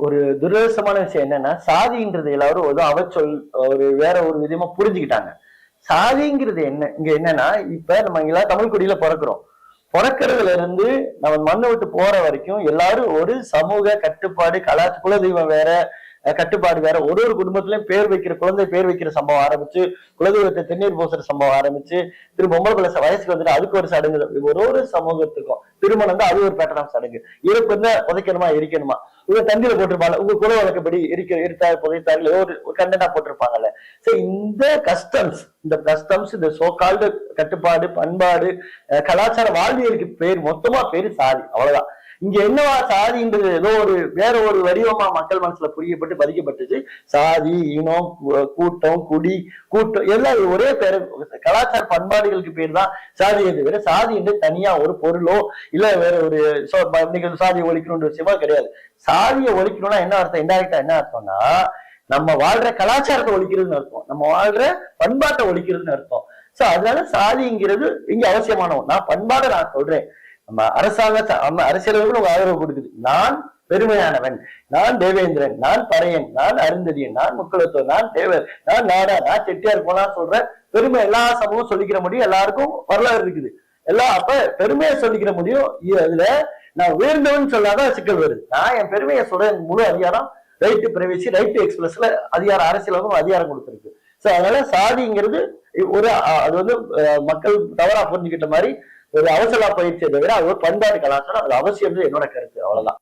ஒரு துரதிருஷ்டமான விஷயம் என்னன்னா, சாதின்றது எல்லாரும் ஒரு அவச்சொல், ஒரு வேற ஒரு விதமா புரிஞ்சுக்கிட்டாங்க. சாதிங்கிறது என்ன இங்க என்னன்னா, இப்ப நம்ம இங்கெல்லாம் தமிழ் குடியில பிறக்கிறோம். பிறக்கிறதுல இருந்து நம்ம மண்ணை விட்டு போற வரைக்கும் எல்லாரும் ஒரு சமூக கட்டுப்பாடு, குலதெய்வம் வேற, கட்டுப்பாடு வேற. ஒரு ஒரு குடும்பத்திலயும் பேர் வைக்கிற குழந்தை பேர் வைக்கிற சம்பவம் ஆரம்பிச்சு, குலதெய்வத்தை திருநீர் பூசுற சம்பவம் ஆரம்பிச்சு, பொம்பளை பிள்ளை வயசுக்கு வந்துட்டு அதுக்கு ஒரு சடங்கு. ஒரு ஒரு சமூகத்துக்கும் திருமணம் தான் அது ஒரு பேட்டர்ன் ஆஃப் சடங்கு. இறப்பு இருந்தா புதைக்கணுமா எரிக்கணுமா, உங்க தந்தியில போட்டிருப்பாங்க, உங்க குல வழக்கப்படி இருத்தார் புதைத்தார்கள் ஒரு கண்டனா போட்டிருப்பாங்கல்ல. சோ இந்த கஸ்டம்ஸ் இந்த சோகால்டு கட்டுப்பாடு, பண்பாடு, கலாச்சார வாழ்வியலுக்கு பேர் மொத்தமா பேரு சாதி. அவ்வளவுதான். இங்க என்னவா சாதின்றது ஏதோ ஒரு வேற ஒரு வடிவமா மக்கள் மனசுல புரியப்பட்டு பதிக்கப்பட்டுச்சு. சாதி, இனம், கூட்டம், குடி, கூட்டம் எல்லாம் ஒரே பேரு. கலாச்சார பண்பாடுகளுக்கு பேர் தான் சாதியை தவிர சாதி என்று தனியா ஒரு பொருளோ இல்ல வேற ஒரு சாதியை ஒழிக்கணும்ன்ற விஷயமா கிடையாது. சாதியை ஒழிக்கணும்னா என்ன அர்த்தம்? இன்டைரக்டா என்ன அர்த்தம்னா, நம்ம வாழ்ற கலாச்சாரத்தை ஒழிக்கிறதுன்னு அர்த்தம், நம்ம வாழ்ற பண்பாட்டை ஒழிக்கிறதுன்னு அர்த்தம். சோ அதனால சாதிங்கிறது இங்க அவசியமான நான் பண்பாடை நான் சொல்றேன். நம்ம அரசியலவர்கள் ஆதரவு கொடுக்குது. நான் பெருமையானவன், நான் தேவேந்திரன், நான் பறையன், நான் அருந்ததியன், நான் முக்குலத்தோர், நான் தேவர், நான் நாடா, நான் செட்டியார் போலாம் சொல்ற பெருமை எல்லா சமூகம் சொல்லிக்கிற முடியும். எல்லாருக்கும் வரலாறு இருக்குது. எல்லாம் அப்ப பெருமையை சொல்லிக்கிற முடியும். அதுல நான் உயர்ந்தவன் சொல்லாதான் சிக்கல் வருது. நான் என் பெருமையை சொல்ற முழு அதிகாரம் right to privacy, right to எக்ஸ்பிரஸ்ல அதிகாரம் அரசியலகம் அதிகாரம் கொடுத்திருக்கு. சோ அதனால சாதிங்கிறது ஒரு அது வந்து மக்கள் தவறா புரிஞ்சுக்கிட்ட மாதிரி ஒரு அவசர பயிற்சியை தவிர அது ஒரு பண்பாடு கலாச்சாரம், அது அவசியம் என்னோட கருத்து. அவ்வளவுதான்.